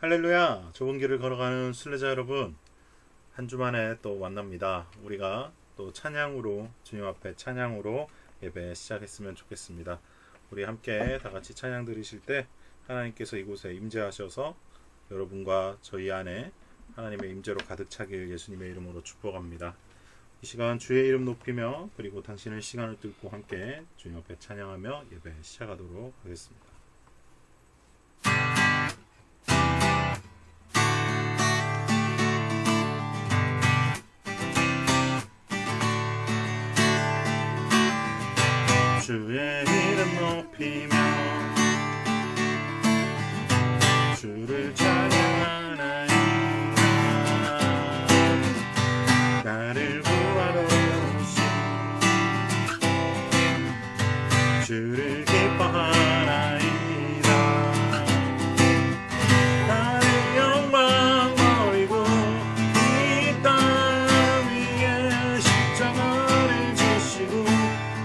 할렐루야! 좁은 길을 걸어가는 순례자 여러분, 한 주 만에 또 만납니다. 우리가 또 찬양으로, 주님 앞에 찬양으로 예배 시작했으면 좋겠습니다. 우리 함께 다 같이 찬양 드리실 때 하나님께서 이곳에 임재하셔서 여러분과 저희 안에 하나님의 임재로 가득 차길 예수님의 이름으로 축복합니다. 이 시간 주의 이름 높이며 그리고 당신의 시간을 뚫고 함께 주님 앞에 찬양하며 예배 시작하도록 하겠습니다. 주의 이름 높이며 주를 찬양하나이다. 나를 구하러 오신 주를 기뻐하나이다. 나를 영광 버리고 이 땅 위에 십자가를 지시고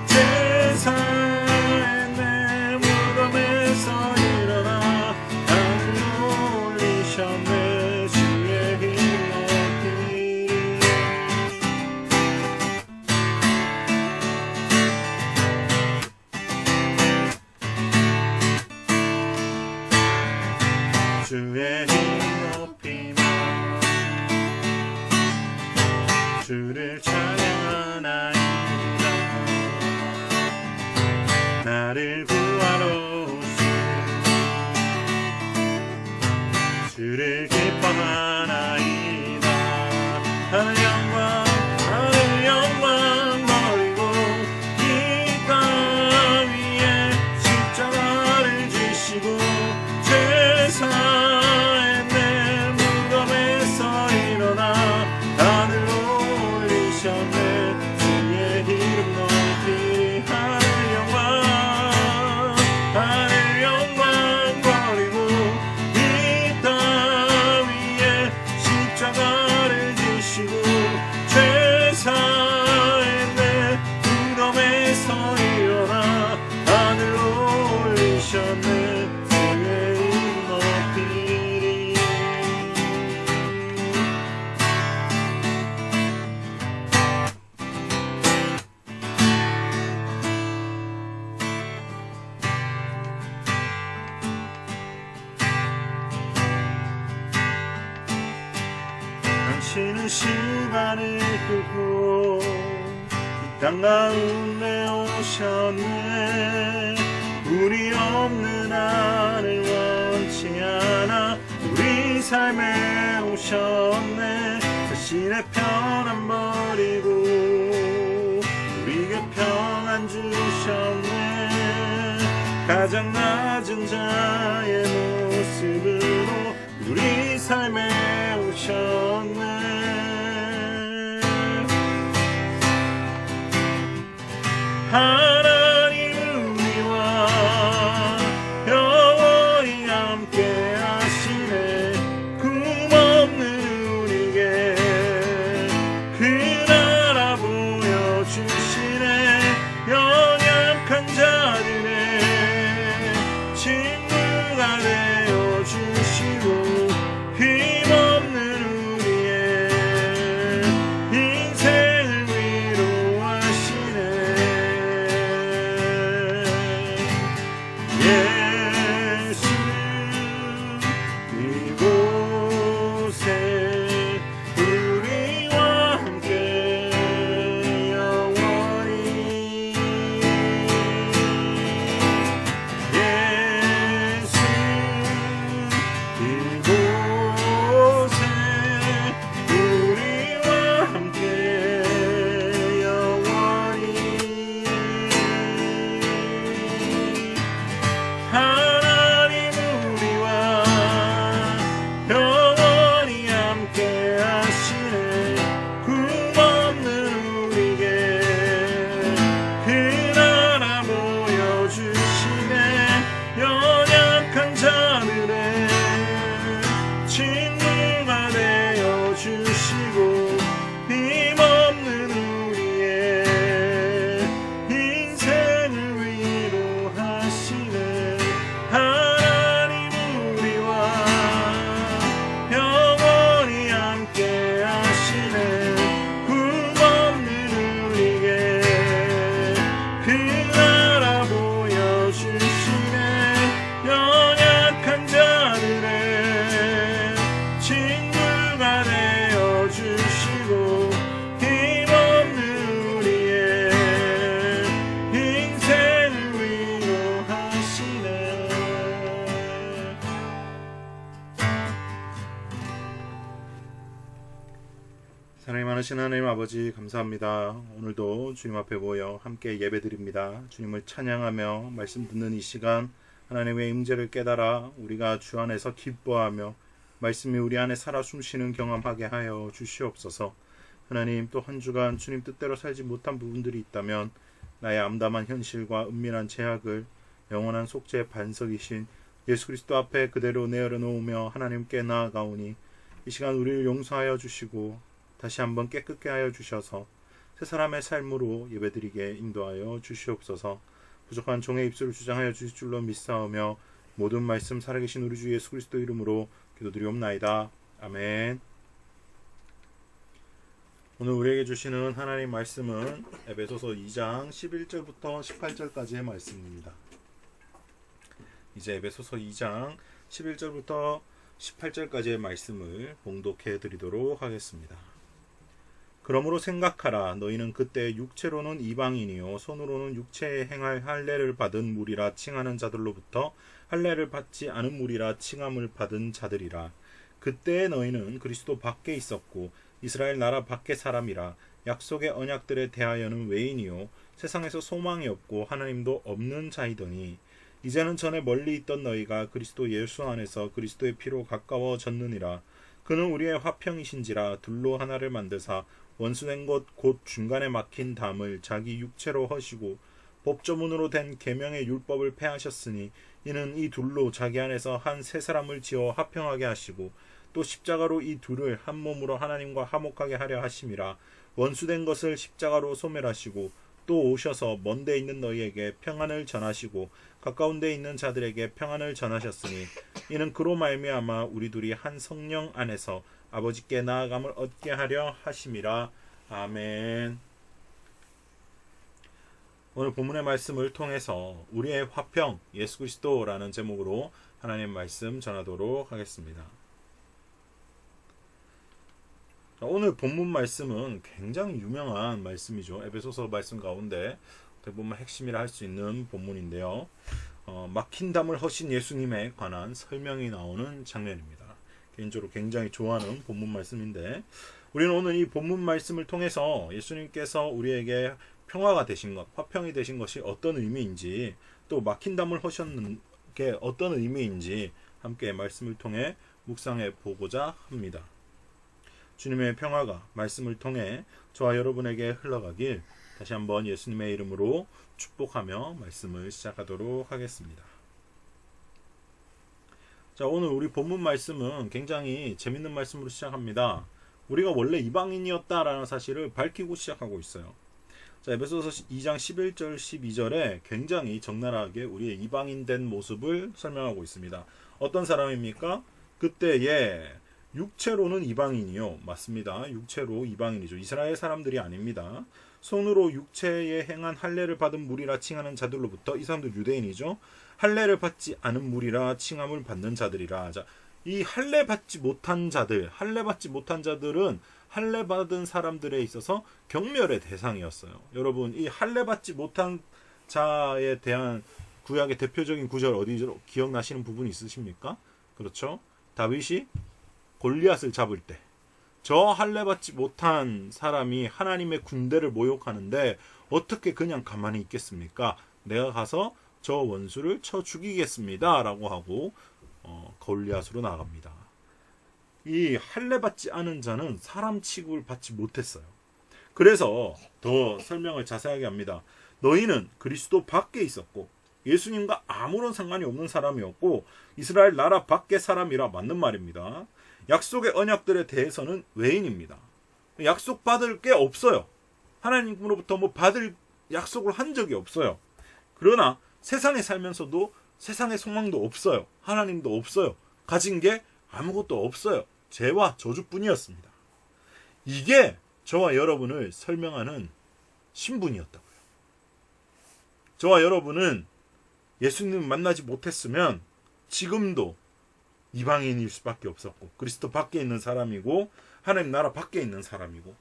세상의 내 무덤에서 일어나 나를 올리셨네. 주의 힘 높이리. 주의 힘 높이며 주를 찬양하나이다. 나를 구하러 오신 주를 기뻐하나이다. 하늘 영광 버리고 이 땅 위에 십자가를 지시고 죄사의 내 무덤에서 일어나 하늘로 올리셨네. 주의 이름 높이리. 하늘 영광 버리고 이 땅 위에 십자가를 지시고 죄사의 내 무덤에서 일어나 하늘로 올리셨네. 주의 이름 높이리. 당신은 시간을 뚫고 이 땅 가운데 오셨네. 우리 없는 나를 원치 않아 우리 삶에 오셨네. 자신의 편안 버리고 우리에게 평안 주셨네. 가장 낮은 자의 모습으로 우리 삶에 오셨네. 하나님 우리와 영원히 함께 하시네. 꿈없는 우리에게 그 나라 보여주시네. 연약한 자들의 친구가 되어주시고 힘없는 우리의 인생을 위로하시네. 사랑이 많으신 하나님 아버지 감사합니다. 오늘도 주님 앞에 모여 함께 예배드립니다. 주님을 찬양하며 말씀 듣는 이 시간 하나님의 임재를 깨달아 우리가 주 안에서 기뻐하며 말씀이 우리 안에 살아 숨쉬는 경험하게 하여 주시옵소서. 하나님, 또 한 주간 주님 뜻대로 살지 못한 부분들이 있다면 나의 암담한 현실과 은밀한 죄악을 영원한 속죄의 반석이신 예수 그리스도 앞에 그대로 내어놓으며 하나님께 나아가오니 이 시간 우리를 용서하여 주시고 다시 한번 깨끗게 하여 주셔서 새 사람의 삶으로 예배드리게 인도하여 주시옵소서. 부족한 종의 입술을 주장하여 주실 줄로 믿사오며 모든 말씀 살아계신 우리 주 예수 그리스도 이름으로 기도드리옵나이다. 아멘. 오늘 우리에게 주시는 하나님 말씀은 에베소서 2장 11절부터 18절까지의 말씀입니다. 이제 에베소서 2장 11절부터 18절까지의 말씀을 봉독해 드리도록 하겠습니다. 그러므로 생각하라. 너희는 그때 육체로는 이방인이요 손으로는 육체에 행할 할례를 받은 무리라 칭하는 자들로부터 할례를 받지 않은 무리라 칭함을 받은 자들이라. 그때 너희는 그리스도 밖에 있었고 이스라엘 나라 밖의 사람이라. 약속의 언약들에 대하여는 외인이요 세상에서 소망이 없고 하나님도 없는 자이더니 이제는 전에 멀리 있던 너희가 그리스도 예수 안에서 그리스도의 피로 가까워졌느니라. 그는 우리의 화평이신지라. 둘로 하나를 만드사 원수된 것 곧 중간에 막힌 담을 자기 육체로 허시고 법조문으로 된 계명의 율법을 폐하셨으니 이는 이 둘로 자기 안에서 한 새 사람을 지어 화평하게 하시고 또 십자가로 이 둘을 한 몸으로 하나님과 화목하게 하려 하심이라. 원수된 것을 십자가로 소멸하시고 또 오셔서 먼 데 있는 너희에게 평안을 전하시고 가까운 데 있는 자들에게 평안을 전하셨으니 이는 그로 말미암아 우리 둘이 한 성령 안에서 아버지께 나아감을 얻게 하려 하심이라. 아멘. 오늘 본문의 말씀을 통해서 우리의 화평 예수 그리스도라는 제목으로 하나님 말씀 전하도록 하겠습니다. 오늘 본문 말씀은 굉장히 유명한 말씀이죠. 에베소서 말씀 가운데 대부분 핵심이라 할 수 있는 본문인데요. 막힌 담을 허신 예수님에 관한 설명이 나오는 장면입니다. 개인적으로 굉장히 좋아하는 본문 말씀인데 우리는 오늘 이 본문 말씀을 통해서 예수님께서 우리에게 평화가 되신 것, 화평이 되신 것이 어떤 의미인지 또 막힌 담을 허셨는 게 어떤 의미인지 함께 말씀을 통해 묵상해 보고자 합니다. 주님의 평화가 말씀을 통해 저와 여러분에게 흘러가길 다시 한번 예수님의 이름으로 축복하며 말씀을 시작하도록 하겠습니다. 자, 오늘 우리 본문 말씀은 굉장히 재밌는 말씀으로 시작합니다. 우리가 원래 이방인이었다라는 사실을 밝히고 시작하고 있어요. 자, 에베소서 2장 11절 12절에 굉장히 적나라하게 우리의 이방인 된 모습을 설명하고 있습니다. 어떤 사람입니까? 그때에 육체로는 이방인이요. 맞습니다. 육체로 이방인이죠. 이스라엘 사람들이 아닙니다. 손으로 육체에 행한 할례를 받은 무리라 칭하는 자들로부터 이 사람들 유대인이죠. 할례를 받지 않은 무리라 칭함을 받는 자들이라. 자, 이 할례 받지 못한 자들, 할례 받지 못한 자들은 할례 받은 사람들에 있어서 경멸의 대상이었어요. 여러분, 이 할례 받지 못한 자에 대한 구약의 대표적인 구절 어디죠? 기억나시는 부분이 있으십니까? 그렇죠? 다윗이 골리앗을 잡을 때 저 할례 받지 못한 사람이 하나님의 군대를 모욕하는데 어떻게 그냥 가만히 있겠습니까? 내가 가서 저 원수를 쳐 죽이겠습니다 라고 하고 골리앗으로 나갑니다. 이 할례 받지 않은 자는 사람 취급을 받지 못했어요. 그래서 더 설명을 자세하게 합니다. 너희는 그리스도 밖에 있었고 예수님과 아무런 상관이 없는 사람이었고 이스라엘 나라 밖의 사람이라 맞는 말입니다. 약속의 언약들에 대해서는 외인입니다. 약속 받을 게 없어요. 하나님으로부터 뭐 받을 약속을 한 적이 없어요. 그러나 세상에 살면서도 세상의 소망도 없어요. 하나님도 없어요. 가진 게 아무것도 없어요. 죄와 저주뿐이었습니다. 이게 저와 여러분을 설명하는 신분이었다고요. 저와 여러분은 예수님 만나지 못했으면 지금도 이방인일 수밖에 없었고 그리스도 밖에 있는 사람이고 하나님 나라 밖에 있는 사람이고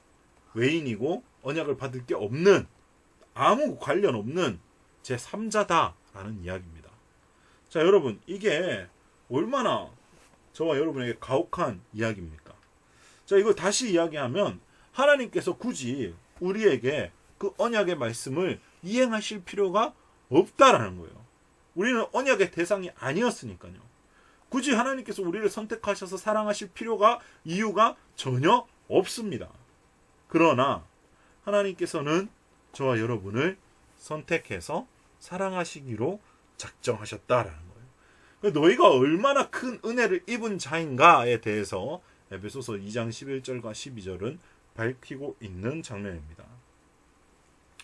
외인이고 언약을 받을 게 없는 아무 관련 없는 제3자다라는 이야기입니다. 자, 여러분, 이게 얼마나 저와 여러분에게 가혹한 이야기입니까? 자, 이거 다시 이야기하면 하나님께서 굳이 우리에게 그 언약의 말씀을 이행하실 필요가 없다라는 거예요. 우리는 언약의 대상이 아니었으니까요. 굳이 하나님께서 우리를 선택하셔서 사랑하실 이유가 전혀 없습니다. 그러나 하나님께서는 저와 여러분을 선택해서 사랑하시기로 작정하셨다라는 거예요. 너희가 얼마나 큰 은혜를 입은 자인가에 대해서 에베소서 2장 11절과 12절은 밝히고 있는 장면입니다.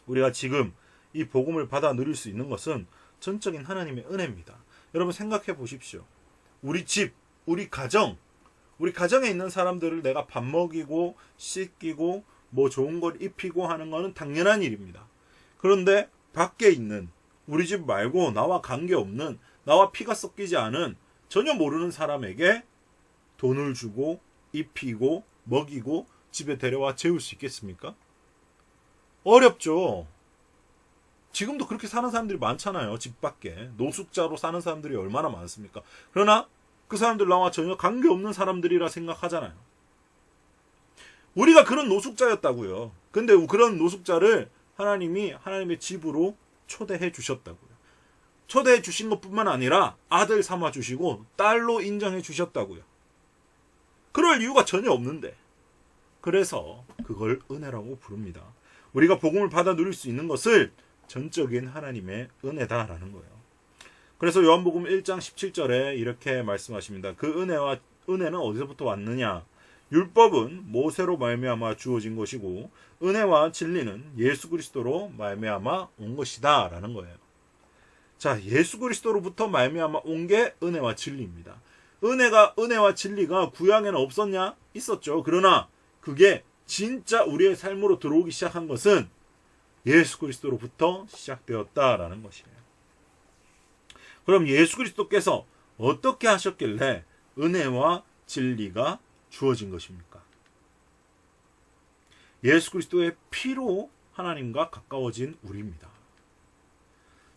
우리가 지금 이 복음을 받아 누릴 수 있는 것은 전적인 하나님의 은혜입니다. 여러분 생각해 보십시오. 우리 집, 우리 가정에 있는 사람들을 내가 밥 먹이고 씻기고 뭐 좋은 걸 입히고 하는 것은 당연한 일입니다. 그런데 밖에 있는 우리 집 말고 나와 관계없는, 나와 피가 섞이지 않은 전혀 모르는 사람에게 돈을 주고 입히고 먹이고 집에 데려와 재울 수 있겠습니까? 어렵죠. 지금도 그렇게 사는 사람들이 많잖아요. 집 밖에 노숙자로 사는 사람들이 얼마나 많습니까? 그러나 그 사람들 나와 전혀 관계없는 사람들이라 생각하잖아요. 우리가 그런 노숙자였다고요. 근데 그런 노숙자를 하나님이 하나님의 집으로 초대해 주셨다고요. 초대해 주신 것뿐만 아니라 아들 삼아 주시고 딸로 인정해 주셨다고요. 그럴 이유가 전혀 없는데, 그래서 그걸 은혜라고 부릅니다. 우리가 복음을 받아 누릴 수 있는 것을 전적인 하나님의 은혜다라는 거예요. 그래서 요한복음 1장 17절에 이렇게 말씀하십니다. 그 은혜는 어디서부터 왔느냐? 율법은 모세로 말미암아 주어진 것이고 은혜와 진리는 예수 그리스도로 말미암아 온 것이다 라는 거예요. 자, 예수 그리스도로부터 말미암아 온 게 은혜와 진리입니다. 은혜와 진리가 구약에는 없었냐? 있었죠. 그러나 그게 진짜 우리의 삶으로 들어오기 시작한 것은 예수 그리스도로부터 시작되었다라는 것이에요. 그럼 예수 그리스도께서 어떻게 하셨길래 은혜와 진리가 주어진 것입니까? 예수 그리스도의 피로 하나님과 가까워진 우리입니다.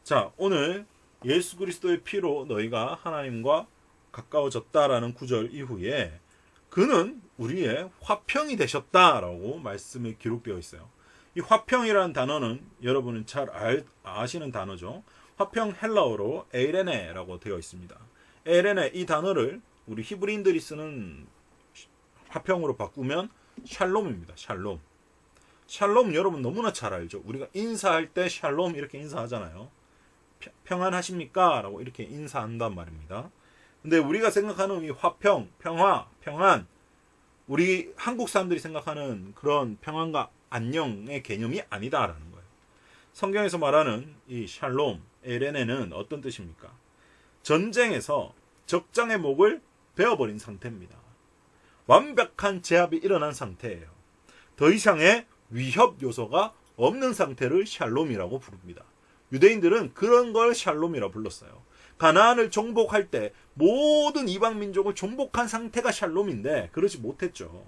자, 오늘 예수 그리스도의 피로 너희가 하나님과 가까워졌다라는 구절 이후에 그는 우리의 화평이 되셨다라고 말씀에 기록되어 있어요. 이 화평이라는 단어는 여러분은 잘 아시는 단어죠. 화평 헬라어로 에이레네라고 되어 있습니다. 에이레네, 이 단어를 우리 히브리인들이 쓰는 화평으로 바꾸면 샬롬입니다. 샬롬. 샬롬 여러분 너무나 잘 알죠. 우리가 인사할 때 샬롬 이렇게 인사하잖아요. 평안하십니까? 라고 이렇게 인사한단 말입니다. 근데 우리가 생각하는 이 화평, 평화, 평안, 우리 한국 사람들이 생각하는 그런 평안과 안녕의 개념이 아니다라는 거예요. 성경에서 말하는 이 샬롬, 에레네는 어떤 뜻입니까? 전쟁에서 적장의 목을 베어버린 상태입니다. 완벽한 제압이 일어난 상태예요. 더 이상의 위협 요소가 없는 상태를 샬롬이라고 부릅니다. 유대인들은 그런 걸 샬롬이라고 불렀어요. 가나안을 정복할 때 모든 이방 민족을 정복한 상태가 샬롬인데 그러지 못했죠.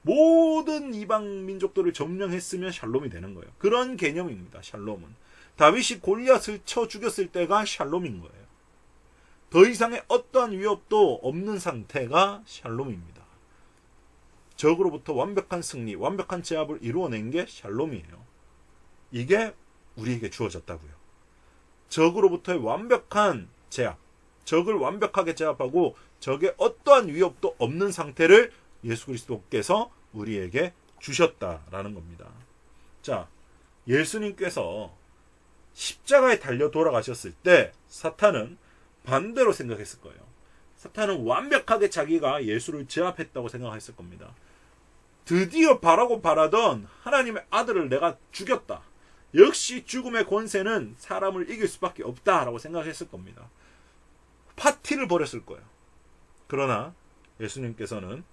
모든 이방 민족들을 점령했으면 샬롬이 되는 거예요. 그런 개념입니다. 샬롬은. 다윗이 골리앗을 쳐 죽였을 때가 샬롬인 거예요. 더 이상의 어떠한 위협도 없는 상태가 샬롬입니다. 적으로부터 완벽한 승리, 완벽한 제압을 이루어낸 게 샬롬이에요. 이게 우리에게 주어졌다고요. 적으로부터의 완벽한 제압, 적을 완벽하게 제압하고 적의 어떠한 위협도 없는 상태를 예수 그리스도께서 우리에게 주셨다라는 겁니다. 자, 예수님께서 십자가에 달려 돌아가셨을 때 사탄은 반대로 생각했을 거예요. 사탄은 완벽하게 자기가 예수를 제압했다고 생각했을 겁니다. 드디어 바라던 하나님의 아들을 내가 죽였다. 역시 죽음의 권세는 사람을 이길 수밖에 없다라고 생각했을 겁니다. 파티를 벌였을 거예요. 그러나 예수님께서는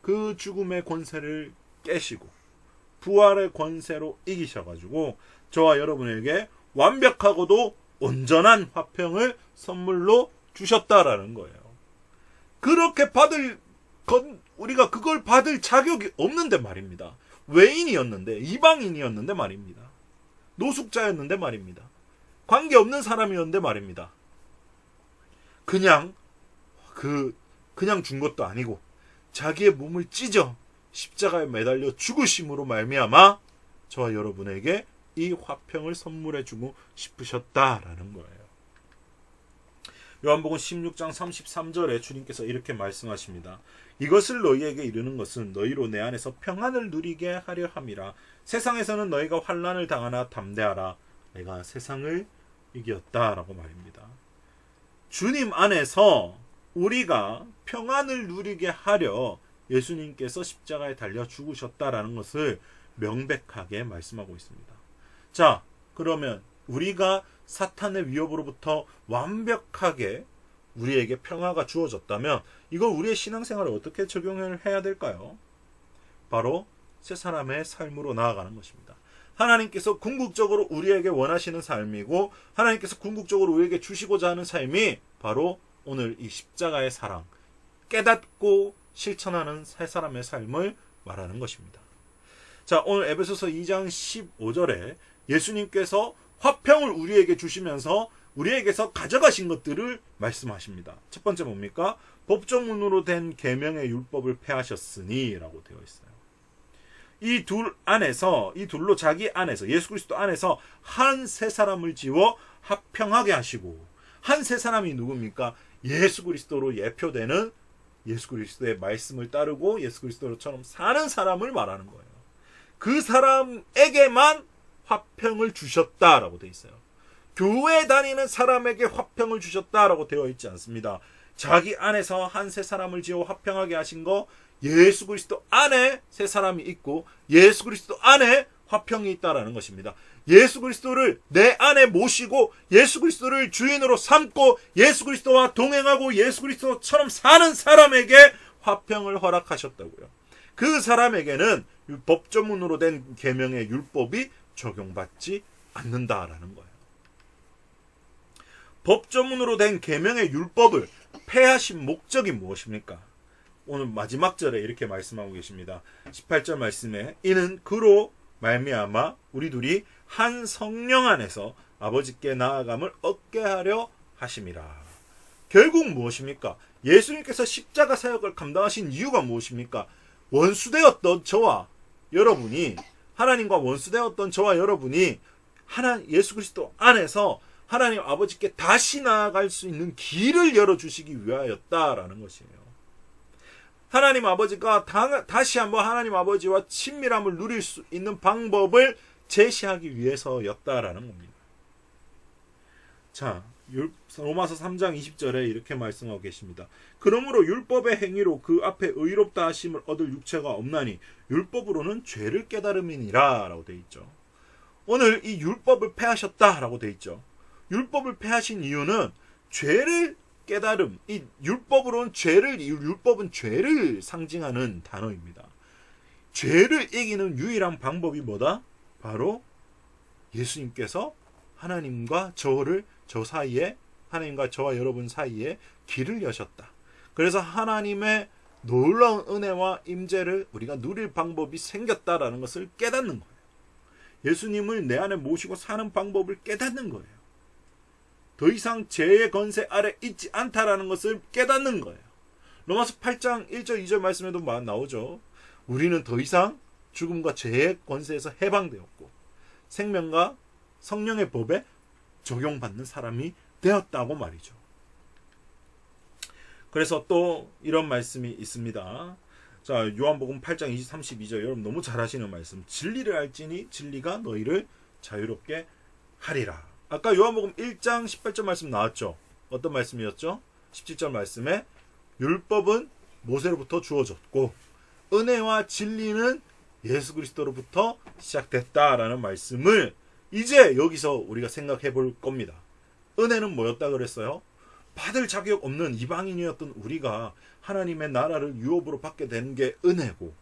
그 죽음의 권세를 깨시고 부활의 권세로 이기셔가지고 저와 여러분에게 완벽하고도 온전한 화평을 선물로 주셨다라는 거예요. 그렇게 우리가 그걸 받을 자격이 없는데 말입니다. 외인이었는데, 이방인이었는데 말입니다. 노숙자였는데 말입니다. 관계없는 사람이었는데 말입니다. 그냥 준 것도 아니고 자기의 몸을 찢어 십자가에 매달려 죽으심으로 말미암아 저와 여러분에게 이 화평을 선물해주고 싶으셨다라는 거예요. 요한복음 16장 33절에 주님께서 이렇게 말씀하십니다. 이것을 너희에게 이르는 것은 너희로 내 안에서 평안을 누리게 하려 함이라. 세상에서는 너희가 환난을 당하나 담대하라. 내가 세상을 이겼다라고 말입니다. 주님 안에서 우리가 평안을 누리게 하려 예수님께서 십자가에 달려 죽으셨다라는 것을 명백하게 말씀하고 있습니다. 자, 그러면 우리가 사탄의 위협으로부터 완벽하게 우리에게 평화가 주어졌다면 이걸 우리의 신앙생활에 어떻게 적용을 해야 될까요? 바로 새 사람의 삶으로 나아가는 것입니다. 하나님께서 궁극적으로 우리에게 원하시는 삶이고 하나님께서 궁극적으로 우리에게 주시고자 하는 삶이 바로 오늘 이 십자가의 사랑, 깨닫고 실천하는 새 사람의 삶을 말하는 것입니다. 자, 오늘 에베소서 2장 15절에 예수님께서 화평을 우리에게 주시면서 우리에게서 가져가신 것들을 말씀하십니다. 첫 번째 뭡니까? 법조문으로 된 계명의 율법을 폐하셨으니 라고 되어 있어요. 이 둘로 자기 안에서 예수 그리스도 안에서 한 새 사람을 지어 화평하게 하시고, 한 새 사람이 누굽니까? 예수 그리스도로 예표되는 예수 그리스도의 말씀을 따르고 예수 그리스도처럼 사는 사람을 말하는 거예요. 그 사람에게만 화평을 주셨다라고 되어 있어요. 교회 다니는 사람에게 화평을 주셨다라고 되어 있지 않습니다. 자기 안에서 한 새 사람을 지어 화평하게 하신 거, 예수 그리스도 안에 새 사람이 있고 예수 그리스도 안에 화평이 있다라는 것입니다. 예수 그리스도를 내 안에 모시고 예수 그리스도를 주인으로 삼고 예수 그리스도와 동행하고 예수 그리스도처럼 사는 사람에게 화평을 허락하셨다고요. 그 사람에게는 법조문으로 된 계명의 율법이 적용받지 않는다라는 거예요. 법조문으로 된 계명의 율법을 폐하신 목적이 무엇입니까? 오늘 마지막 절에 이렇게 말씀하고 계십니다. 18절 말씀에 이는 그로 말미암아 우리 둘이 한 성령 안에서 아버지께 나아감을 얻게 하려 하심이라. 결국 무엇입니까? 예수님께서 십자가 사역을 감당하신 이유가 무엇입니까? 원수되었던 저와 여러분이, 하나님과 원수되었던 저와 여러분이 예수 그리스도 안에서 하나님 아버지께 다시 나아갈 수 있는 길을 열어주시기 위하였다라는 것이에요. 하나님 아버지가 다시 한번 하나님 아버지와 친밀함을 누릴 수 있는 방법을 제시하기 위해서였다라는 겁니다. 자, 로마서 3장 20절에 이렇게 말씀하고 계십니다. 그러므로 율법의 행위로 그 앞에 의롭다 하심을 얻을 육체가 없나니 율법으로는 죄를 깨달음이니라 라고 되어 있죠. 오늘 이 율법을 폐하셨다 라고 되어 있죠. 율법을 폐하신 이유는 죄를 깨달음, 이 율법은 죄를 상징하는 단어입니다. 죄를 이기는 유일한 방법이 뭐다? 바로 예수님께서 하나님과 하나님과 저와 여러분 사이에 길을 여셨다. 그래서 하나님의 놀라운 은혜와 임재를 우리가 누릴 방법이 생겼다라는 것을 깨닫는 거예요. 예수님을 내 안에 모시고 사는 방법을 깨닫는 거예요. 더 이상 죄의 권세 아래 있지 않다라는 것을 깨닫는 거예요. 로마서 8장 1절 2절 말씀에도 나오죠. 우리는 더 이상 죽음과 죄의 권세에서 해방되었고 생명과 성령의 법에 적용받는 사람이 되었다고 말이죠. 그래서 또 이런 말씀이 있습니다. 자, 요한복음 8장 32절 여러분 너무 잘 아시는 말씀. 진리를 알지니 진리가 너희를 자유롭게 하리라. 아까 요한복음 1장 18절 말씀 나왔죠. 어떤 말씀이었죠? 17절 말씀에 율법은 모세로부터 주어졌고 은혜와 진리는 예수 그리스도로부터 시작됐다라는 말씀을 이제 여기서 우리가 생각해 볼 겁니다. 은혜는 뭐였다 그랬어요? 받을 자격 없는 이방인이었던 우리가 하나님의 나라를 유업으로 받게 된 게 은혜고,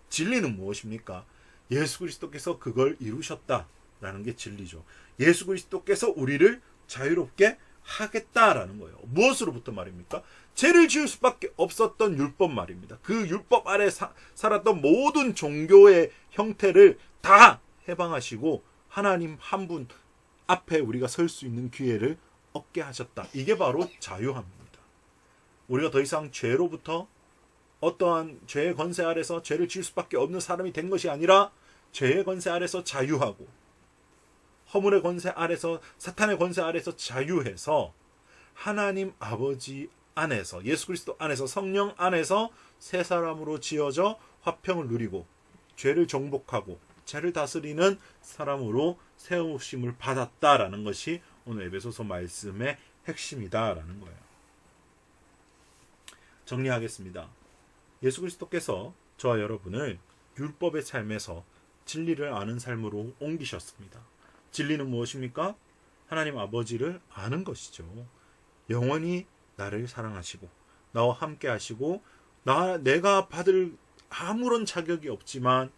진리는 무엇입니까? 예수 그리스도께서 그걸 이루셨다라는 게 진리죠. 예수 그리스도께서 우리를 자유롭게 하겠다라는 거예요. 무엇으로부터 말입니까? 죄를 지을 수밖에 없었던 율법 말입니다. 그 율법 아래 살았던 모든 종교의 형태를 다 해방하시고 하나님 한 분 앞에 우리가 설 수 있는 기회를 얻게 하셨다. 이게 바로 자유함입니다. 우리가 더 이상 죄로부터 어떠한 죄의 권세 아래서 죄를 지을 수밖에 없는 사람이 된 것이 아니라 죄의 권세 아래서 자유하고 허물의 권세 아래서 사탄의 권세 아래서 자유해서 하나님 아버지 안에서 예수 그리스도 안에서 성령 안에서 새 사람으로 지어져 화평을 누리고 죄를 정복하고 죄를 다스리는 사람으로 세우심을 받았다라는 것이 오늘 에베소서 말씀의 핵심이다라는 거예요. 정리하겠습니다. 예수 그리스도께서 저와 여러분을 율법의 삶에서 진리를 아는 삶으로 옮기셨습니다. 진리는 무엇입니까? 하나님 아버지를 아는 것이죠. 영원히 나를 사랑하시고 나와 함께 하시고 내가 받을 아무런 자격이 없지만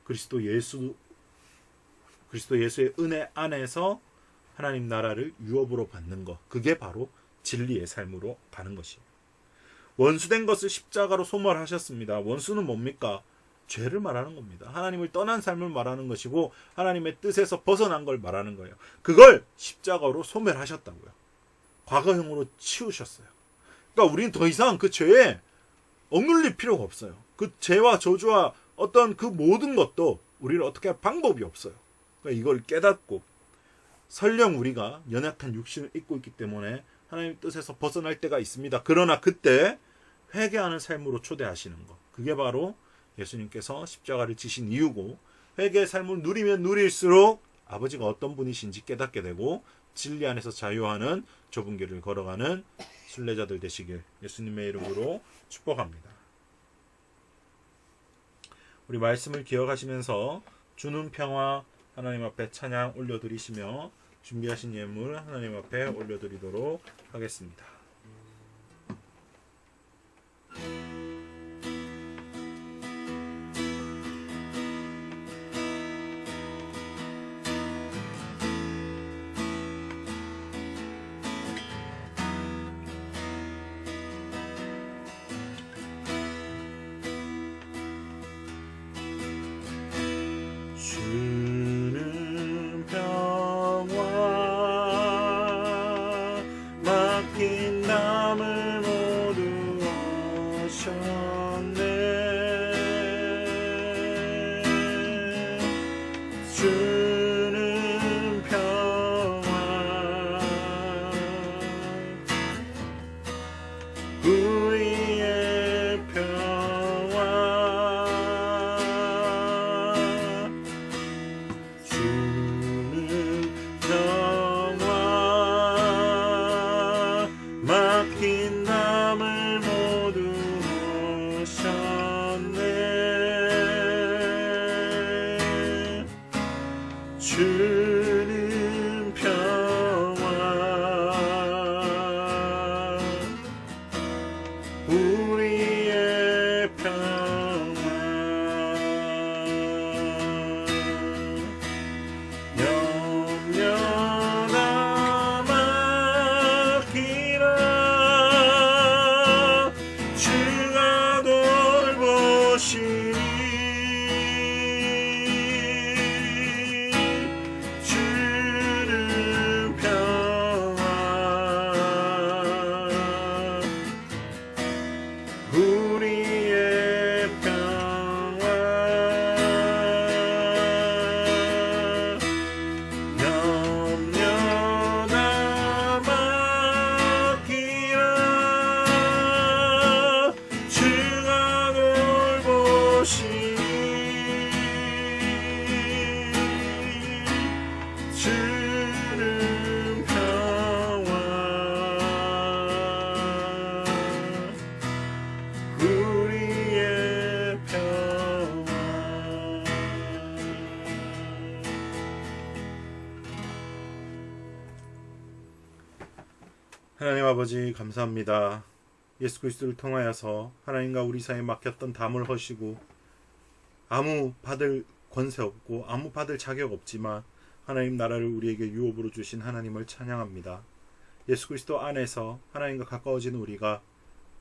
그리스도 예수의 은혜 안에서 하나님 나라를 유업으로 받는 것, 그게 바로 진리의 삶으로 가는 것이에요. 원수된 것을 십자가로 소멸하셨습니다. 원수는 뭡니까? 죄를 말하는 겁니다. 하나님을 떠난 삶을 말하는 것이고 하나님의 뜻에서 벗어난 걸 말하는 거예요. 그걸 십자가로 소멸하셨다고요. 과거형으로 치우셨어요. 그러니까 우리는 더 이상 그 죄에 억눌릴 필요가 없어요. 그 죄와 저주와 어떤 그 모든 것도 우리는 어떻게 할 방법이 없어요. 그러니까 이걸 깨닫고 설령 우리가 연약한 육신을 입고 있기 때문에 하나님의 뜻에서 벗어날 때가 있습니다. 그러나 그때 회개하는 삶으로 초대하시는 것. 그게 바로 예수님께서 십자가를 지신 이유고 회개의 삶을 누리면 누릴수록 아버지가 어떤 분이신지 깨닫게 되고 진리 안에서 자유하는 좁은 길을 걸어가는 순례자들 되시길 예수님의 이름으로 축복합니다. 우리 말씀을 기억하시면서 주는 평화 하나님 앞에 찬양 올려드리시며 준비하신 예물 하나님 앞에 올려드리도록 하겠습니다. 주는 평화 맡긴 남을 모두 하셨네. 주는 평화 우리의 평화 주는 평화 맡긴 남을 모두 하셨네. 주는 평화 우리의 평화 염려나 맡기라 주가 돌보시니 주는 평화 우리의 평화 염려나 맡기라 주가 돌보시니 주는 평화 우리의 평화 하나님 아버지 감사합니다. 예수 그리스도를 통하여서 하나님과 우리 사이에 막혔던 담을 허시고 아무 받을 권세 없고 아무 받을 자격 없지만 하나님 나라를 우리에게 유업으로 주신 하나님을 찬양합니다. 예수 그리스도 안에서 하나님과 가까워지는 우리가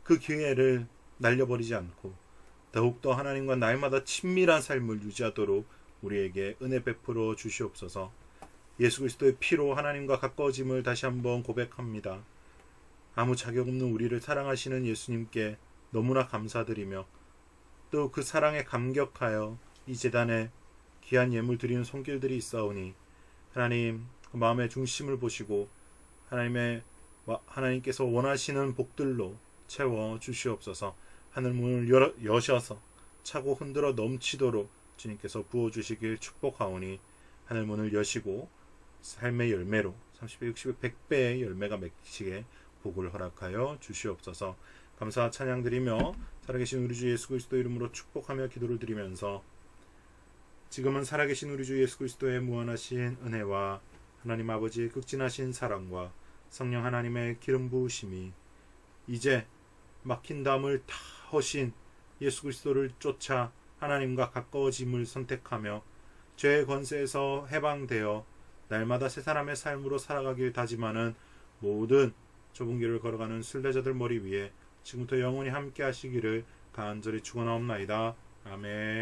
그 기회를 날려버리지 않고 더욱더 하나님과 날마다 친밀한 삶을 유지하도록 우리에게 은혜 베풀어 주시옵소서. 예수 그리스도의 피로 하나님과 가까워짐을 다시 한번 고백합니다. 아무 자격 없는 우리를 사랑하시는 예수님께 너무나 감사드리며 또 그 사랑에 감격하여 이 제단에 귀한 예물 드리는 손길들이 있사오니 하나님 그 마음의 중심을 보시고 하나님께서 원하시는 복들로 채워 주시옵소서. 하늘 문을 여셔서 차고 흔들어 넘치도록 주님께서 부어주시길 축복하오니 하늘 문을 여시고 삶의 열매로 30배, 60배, 100배의 열매가 맺히게 복을 허락하여 주시옵소서. 감사 찬양 드리며 살아계신 우리 주 예수 그리스도 이름으로 축복하며 기도를 드리면서 지금은 살아계신 우리 주 예수 그리스도의 무한하신 은혜와 하나님 아버지의 극진하신 사랑과 성령 하나님의 기름 부으심이 이제 막힌 담을 다 허신 예수 그리스도를 쫓아 하나님과 가까워짐을 선택하며 죄의 권세에서 해방되어 날마다 새 사람의 삶으로 살아가길 다짐하는 모든 좁은 길을 걸어가는 순례자들 머리 위에 지금부터 영원히 함께 하시기를 간절히 축원하옵나이다. 아멘.